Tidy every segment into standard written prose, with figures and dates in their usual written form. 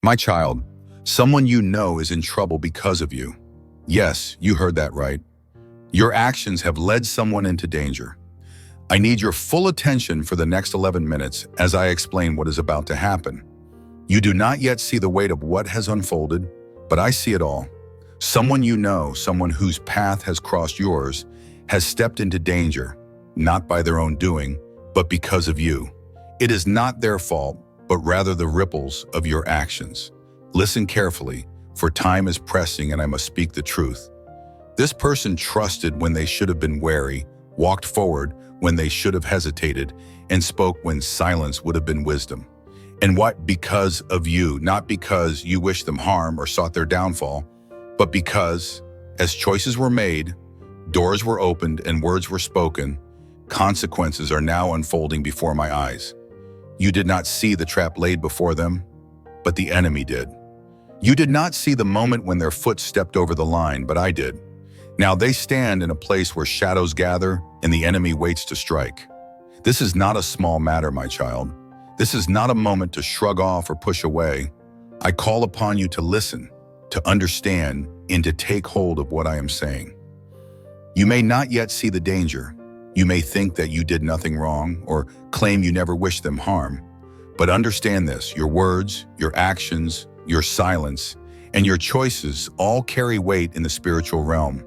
My child, someone you know is in trouble because of you. Yes, you heard that right. Your actions have led someone into danger. I need your full attention for the next 11 minutes as I explain what is about to happen. You do not yet see the weight of what has unfolded, but I see it all. Someone you know, someone whose path has crossed yours, has stepped into danger, not by their own doing, but because of you. It is not their fault, but rather the ripples of your actions. Listen carefully, for time is pressing and I must speak the truth. This person trusted when they should have been wary, walked forward when they should have hesitated, and spoke when silence would have been wisdom. And what? Because of you, not because you wished them harm or sought their downfall, but because, as choices were made, doors were opened and words were spoken, consequences are now unfolding before my eyes. You did not see the trap laid before them, but the enemy did. You did not see the moment when their foot stepped over the line, but I did. Now they stand in a place where shadows gather and the enemy waits to strike. This is not a small matter, my child. This is not a moment to shrug off or push away. I call upon you to listen, to understand, and to take hold of what I am saying. You may not yet see the danger. You may think that you did nothing wrong or claim you never wished them harm. But understand this, your words, your actions, your silence, and your choices all carry weight in the spiritual realm.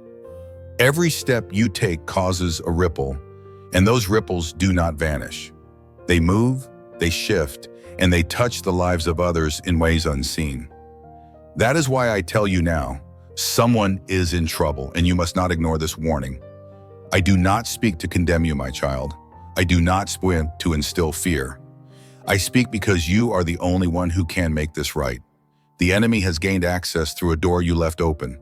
Every step you take causes a ripple, and those ripples do not vanish. They move, they shift, and they touch the lives of others in ways unseen. That is why I tell you now, someone is in trouble, and you must not ignore this warning. I do not speak to condemn you, my child. I do not speak to instill fear. I speak because you are the only one who can make this right. The enemy has gained access through a door you left open.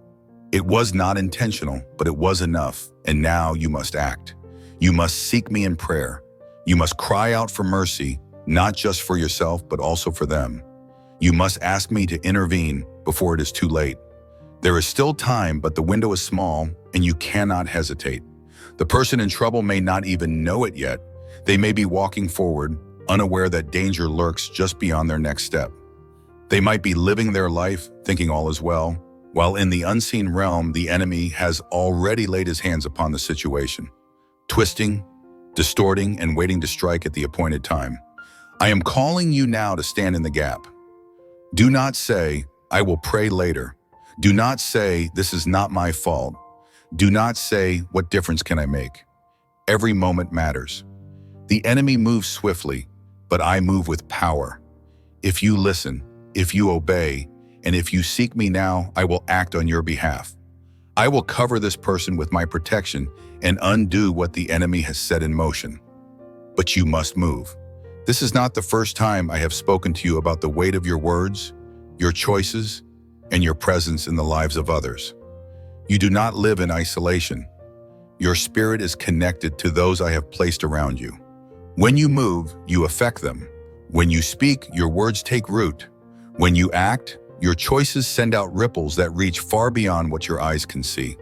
It was not intentional, but it was enough, and now you must act. You must seek me in prayer. You must cry out for mercy, not just for yourself, but also for them. You must ask me to intervene before it is too late. There is still time, but the window is small, and you cannot hesitate. The person in trouble may not even know it yet. They may be walking forward, unaware that danger lurks just beyond their next step. They might be living their life, thinking all is well, while in the unseen realm, the enemy has already laid his hands upon the situation, twisting, distorting, and waiting to strike at the appointed time. I am calling you now to stand in the gap. Do not say, I will pray later. Do not say, this is not my fault. Do not say, what difference can I make? Every moment matters. The enemy moves swiftly, but I move with power. If you listen, if you obey, and if you seek me now, I will act on your behalf. I will cover this person with my protection and undo what the enemy has set in motion. But you must move. This is not the first time I have spoken to you about the weight of your words, your choices, and your presence in the lives of others. You do not live in isolation. Your spirit is connected to those I have placed around you. When you move, you affect them. When you speak, your words take root. When you act, your choices send out ripples that reach far beyond what your eyes can see.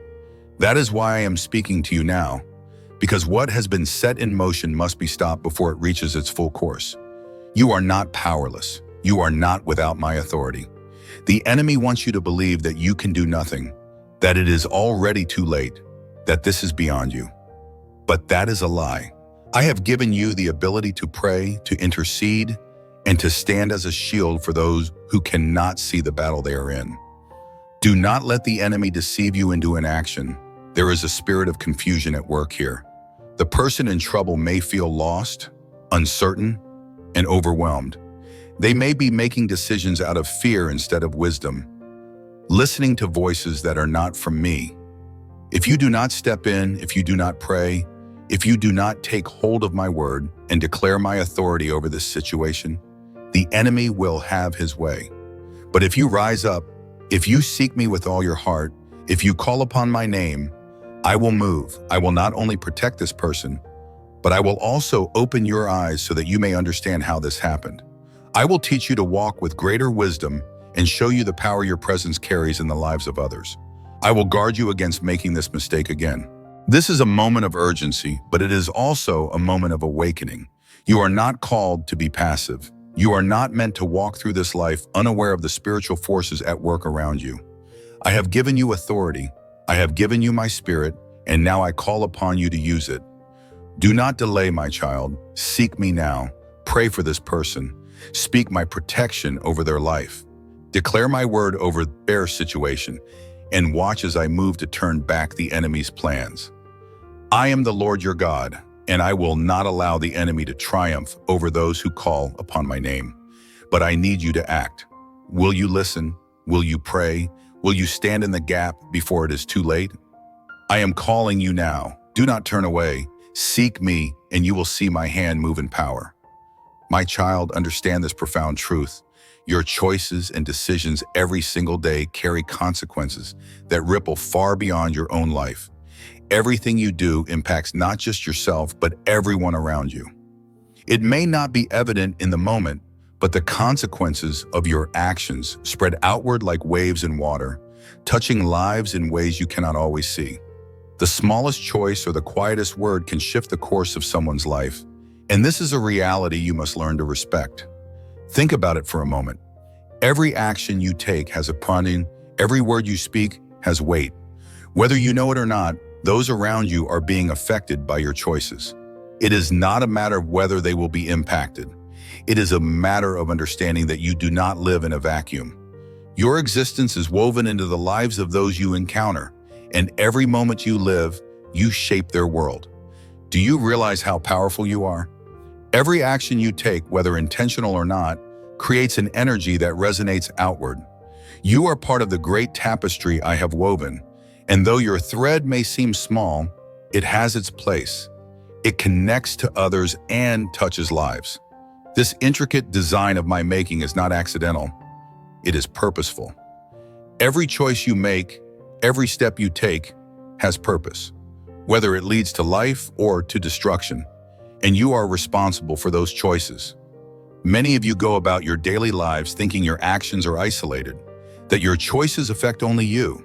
That is why I am speaking to you now, because what has been set in motion must be stopped before it reaches its full course. You are not powerless. You are not without my authority. The enemy wants you to believe that you can do nothing, that it is already too late, that this is beyond you. But that is a lie. I have given you the ability to pray, to intercede, and to stand as a shield for those who cannot see the battle they are in. Do not let the enemy deceive you into inaction. There is a spirit of confusion at work here. The person in trouble may feel lost, uncertain, and overwhelmed. They may be making decisions out of fear instead of wisdom, listening to voices that are not from me. If you do not step in, if you do not pray, if you do not take hold of my word and declare my authority over this situation, the enemy will have his way. But if you rise up, if you seek me with all your heart, if you call upon my name, I will move. I will not only protect this person, but I will also open your eyes so that you may understand how this happened. I will teach you to walk with greater wisdom and show you the power your presence carries in the lives of others. I will guard you against making this mistake again. This is a moment of urgency, but it is also a moment of awakening. You are not called to be passive. You are not meant to walk through this life unaware of the spiritual forces at work around you. I have given you authority. I have given you my spirit, and now I call upon you to use it. Do not delay, my child. Seek me now. Pray for this person. Speak my protection over their life. Declare my word over their situation, and watch as I move to turn back the enemy's plans. I am the Lord your God, and I will not allow the enemy to triumph over those who call upon my name. But I need you to act. Will you listen? Will you pray? Will you stand in the gap before it is too late? I am calling you now. Do not turn away. Seek me, and you will see my hand move in power. My child, understand this profound truth. Your choices and decisions every single day carry consequences that ripple far beyond your own life. Everything you do impacts not just yourself, but everyone around you. It may not be evident in the moment, but the consequences of your actions spread outward like waves in water, touching lives in ways you cannot always see. The smallest choice or the quietest word can shift the course of someone's life, and this is a reality you must learn to respect. Think about it for a moment. Every action you take has a prompting. Every word you speak has weight. Whether you know it or not, those around you are being affected by your choices. It is not a matter of whether they will be impacted. It is a matter of understanding that you do not live in a vacuum. Your existence is woven into the lives of those you encounter, and every moment you live, you shape their world. Do you realize how powerful you are? Every action you take, whether intentional or not, creates an energy that resonates outward. You are part of the great tapestry I have woven, and though your thread may seem small, it has its place. It connects to others and touches lives. This intricate design of my making is not accidental. It is purposeful. Every choice you make, every step you take, has purpose, whether it leads to life or to destruction, and you are responsible for those choices. Many of you go about your daily lives thinking your actions are isolated, that your choices affect only you.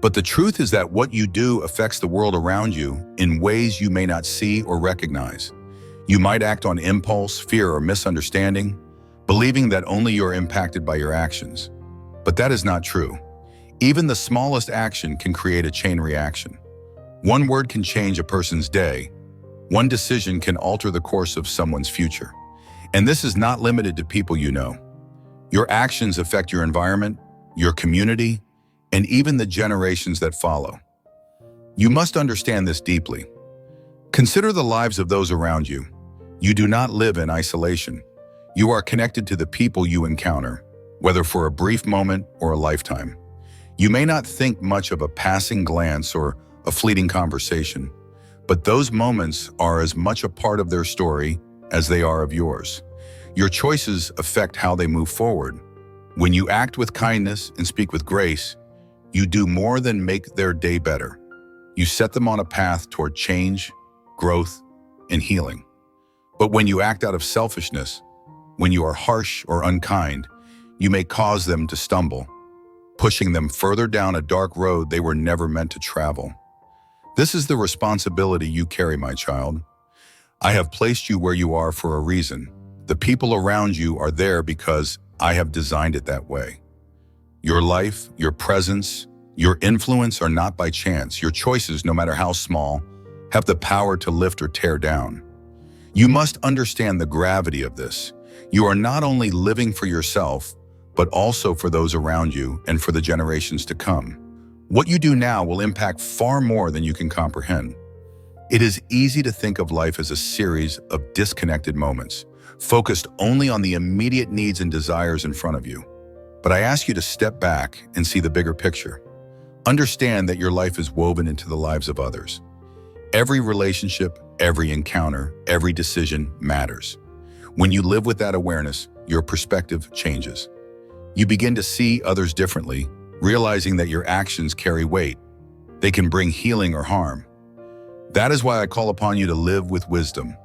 But the truth is that what you do affects the world around you in ways you may not see or recognize. You might act on impulse, fear, or misunderstanding, believing that only you're impacted by your actions. But that is not true. Even the smallest action can create a chain reaction. One word can change a person's day. One decision can alter the course of someone's future. And this is not limited to people you know. Your actions affect your environment, your community, and even the generations that follow. You must understand this deeply. Consider the lives of those around you. You do not live in isolation. You are connected to the people you encounter, whether for a brief moment or a lifetime. You may not think much of a passing glance or a fleeting conversation, but those moments are as much a part of their story as they are of yours. Your choices affect how they move forward. When you act with kindness and speak with grace, you do more than make their day better. You set them on a path toward change, growth, and healing. But when you act out of selfishness, when you are harsh or unkind, you may cause them to stumble, pushing them further down a dark road they were never meant to travel. This is the responsibility you carry, my child. I have placed you where you are for a reason. The people around you are there because I have designed it that way. Your life, your presence, your influence are not by chance. Your choices, no matter how small, have the power to lift or tear down. You must understand the gravity of this. You are not only living for yourself, but also for those around you and for the generations to come. What you do now will impact far more than you can comprehend. It is easy to think of life as a series of disconnected moments, focused only on the immediate needs and desires in front of you. But I ask you to step back and see the bigger picture. Understand that your life is woven into the lives of others. Every relationship, every encounter, every decision matters. When you live with that awareness, your perspective changes. You begin to see others differently, realizing that your actions carry weight. They can bring healing or harm. That is why I call upon you to live with wisdom.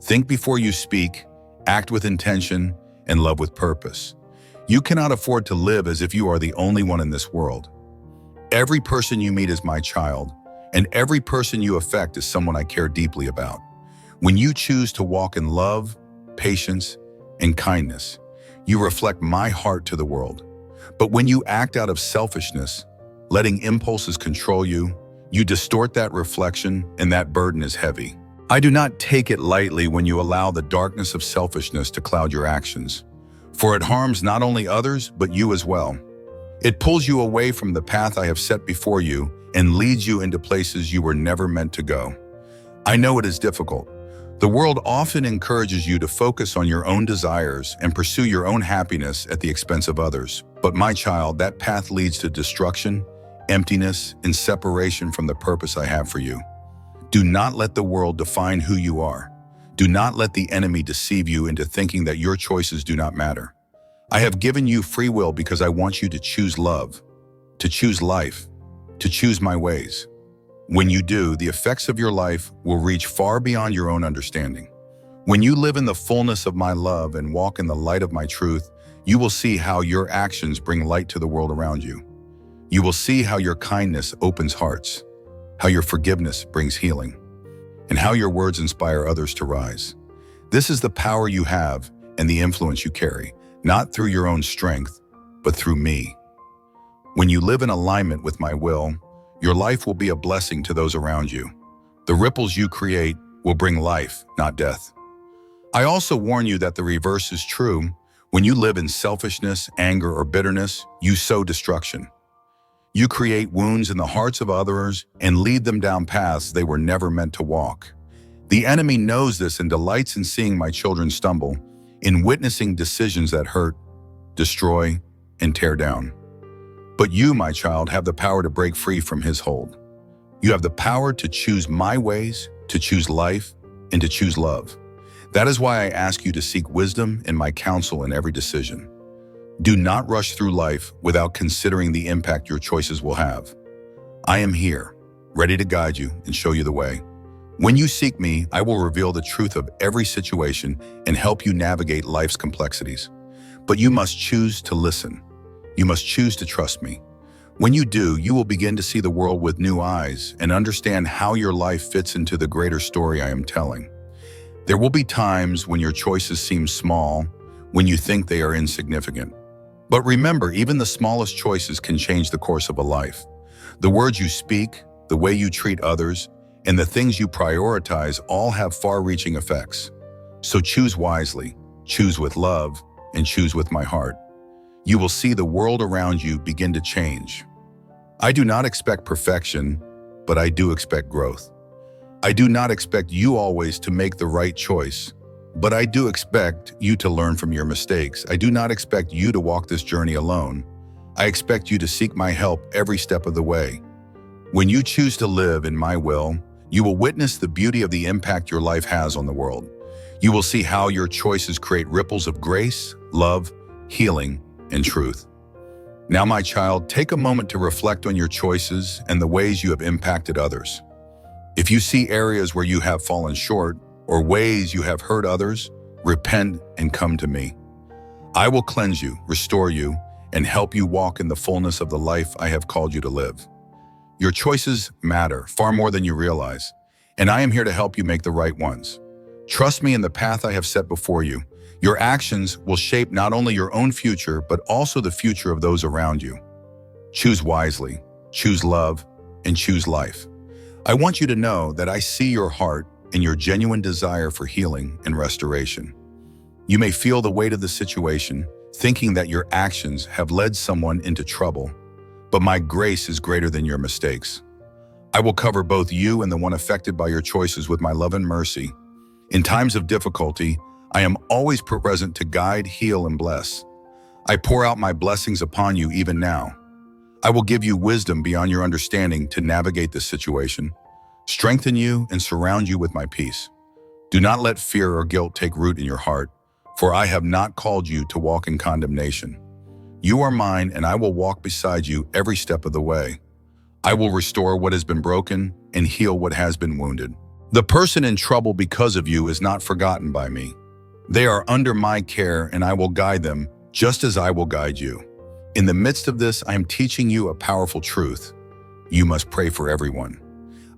Think before you speak, act with intention, and love with purpose. You cannot afford to live as if you are the only one in this world. Every person you meet is my child, and every person you affect is someone I care deeply about. When you choose to walk in love, patience, and kindness. You reflect my heart to the world. But when you act out of selfishness, letting impulses control you, you distort that reflection, and that burden is heavy. I do not take it lightly when you allow the darkness of selfishness to cloud your actions, for it harms not only others, but you as well. It pulls you away from the path I have set before you and leads you into places you were never meant to go. I know it is difficult. The world often encourages you to focus on your own desires and pursue your own happiness at the expense of others. But my child, that path leads to destruction, emptiness, and separation from the purpose I have for you. Do not let the world define who you are. Do not let the enemy deceive you into thinking that your choices do not matter. I have given you free will because I want you to choose love, to choose life, to choose my ways. When you do, the effects of your life will reach far beyond your own understanding. When you live in the fullness of my love and walk in the light of my truth, you will see how your actions bring light to the world around you. You will see how your kindness opens hearts, how your forgiveness brings healing, and how your words inspire others to rise. This is the power you have and the influence you carry, not through your own strength, but through me. When you live in alignment with my will, your life will be a blessing to those around you. The ripples you create will bring life, not death. I also warn you that the reverse is true. When you live in selfishness, anger, or bitterness, you sow destruction. You create wounds in the hearts of others and lead them down paths they were never meant to walk. The enemy knows this and delights in seeing my children stumble, in witnessing decisions that hurt, destroy, and tear down. But you, my child, have the power to break free from his hold. You have the power to choose my ways, to choose life, and to choose love. That is why I ask you to seek wisdom and my counsel in every decision. Do not rush through life without considering the impact your choices will have. I am here, ready to guide you and show you the way. When you seek me, I will reveal the truth of every situation and help you navigate life's complexities. But you must choose to listen. You must choose to trust me. When you do, you will begin to see the world with new eyes and understand how your life fits into the greater story I am telling. There will be times when your choices seem small, when you think they are insignificant. But remember, even the smallest choices can change the course of a life. The words you speak, the way you treat others, and the things you prioritize all have far-reaching effects. So choose wisely, choose with love, and choose with my heart. You will see the world around you begin to change. I do not expect perfection, but I do expect growth. I do not expect you always to make the right choice, but I do expect you to learn from your mistakes. I do not expect you to walk this journey alone. I expect you to seek my help every step of the way. When you choose to live in my will, you will witness the beauty of the impact your life has on the world. You will see how your choices create ripples of grace, love, healing, and truth. Now, my child, take a moment to reflect on your choices and the ways you have impacted others. If you see areas where you have fallen short or ways you have hurt others, repent and come to me. I will cleanse you, restore you, and help you walk in the fullness of the life I have called you to live. Your choices matter far more than you realize, and I am here to help you make the right ones. Trust me in the path I have set before you. Your actions will shape not only your own future, but also the future of those around you. Choose wisely, choose love, and choose life. I want you to know that I see your heart and your genuine desire for healing and restoration. You may feel the weight of the situation, thinking that your actions have led someone into trouble, but my grace is greater than your mistakes. I will cover both you and the one affected by your choices with my love and mercy. In times of difficulty, I am always present to guide, heal, and bless. I pour out my blessings upon you even now. I will give you wisdom beyond your understanding to navigate this situation, strengthen you, and surround you with my peace. Do not let fear or guilt take root in your heart, for I have not called you to walk in condemnation. You are mine, and I will walk beside you every step of the way. I will restore what has been broken and heal what has been wounded. The person in trouble because of you is not forgotten by me. They are under my care, and I will guide them just as I will guide you. In the midst of this, I am teaching you a powerful truth. You must pray for everyone.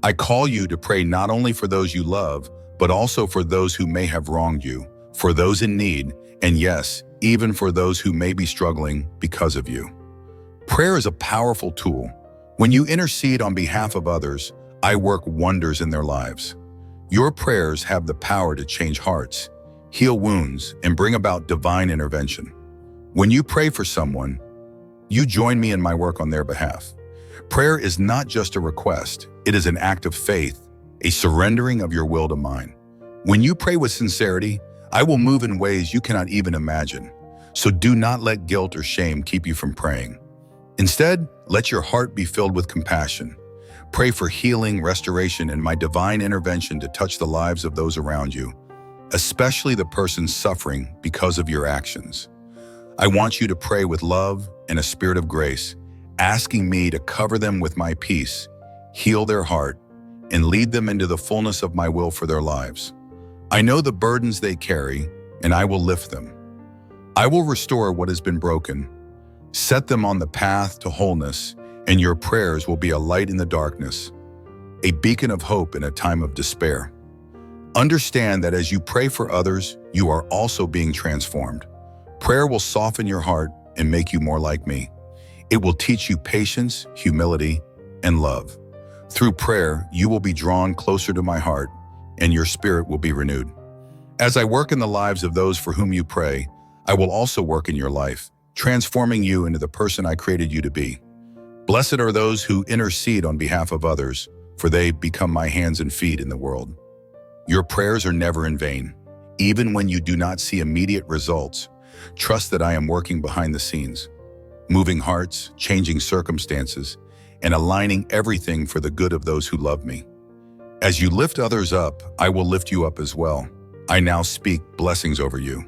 I call you to pray not only for those you love, but also for those who may have wronged you, for those in need, And yes, even for those who may be struggling because of you. Prayer is a powerful tool. When you intercede on behalf of others, I work wonders in their lives. Your prayers have the power to change hearts, heal wounds, and bring about divine intervention. When you pray for someone, you join me in my work on their behalf. Prayer is not just a request, it is an act of faith, a surrendering of your will to mine. When you pray with sincerity, I will move in ways you cannot even imagine. So do not let guilt or shame keep you from praying. Instead, let your heart be filled with compassion. Pray for healing, restoration, and my divine intervention to touch the lives of those around you, especially the person suffering because of your actions. I want you to pray with love and a spirit of grace, asking me to cover them with my peace, heal their heart, and lead them into the fullness of my will for their lives. I know the burdens they carry, and I will lift them. I will restore what has been broken, set them on the path to wholeness, and your prayers will be a light in the darkness, a beacon of hope in a time of despair. Understand that as you pray for others, you are also being transformed. Prayer will soften your heart and make you more like me. It will teach you patience, humility, and love. Through prayer, you will be drawn closer to my heart, and your spirit will be renewed. As I work in the lives of those for whom you pray, I will also work in your life, transforming you into the person I created you to be. Blessed are those who intercede on behalf of others, for they become my hands and feet in the world. Your prayers are never in vain. Even when you do not see immediate results, trust that I am working behind the scenes, moving hearts, changing circumstances, and aligning everything for the good of those who love me. As you lift others up, I will lift you up as well. I now speak blessings over you.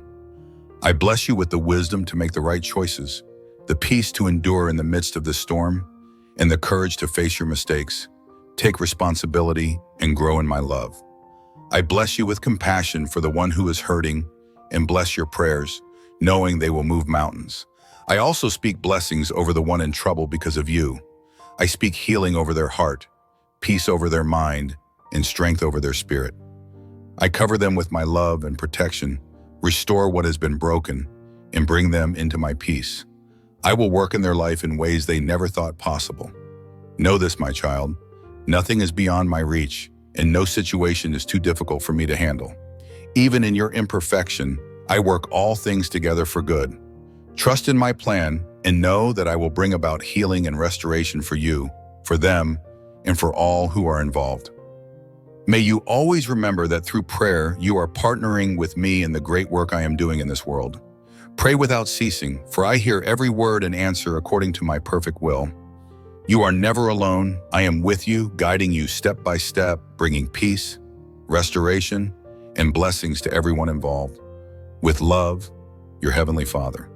I bless you with the wisdom to make the right choices, the peace to endure in the midst of the storm, and the courage to face your mistakes, take responsibility, and grow in my love. I bless you with compassion for the one who is hurting, and bless your prayers, knowing they will move mountains. I also speak blessings over the one in trouble because of you. I speak healing over their heart, peace over their mind, and strength over their spirit. I cover them with my love and protection, restore what has been broken, and bring them into my peace. I will work in their life in ways they never thought possible. Know this, my child, nothing is beyond my reach, and no situation is too difficult for me to handle. Even in your imperfection, I work all things together for good. Trust in my plan and know that I will bring about healing and restoration for you, for them, and for all who are involved. May you always remember that through prayer, you are partnering with me in the great work I am doing in this world. Pray without ceasing, for I hear every word and answer according to my perfect will. You are never alone. I am with you, guiding you step by step, bringing peace, restoration, and blessings to everyone involved. With love, your Heavenly Father.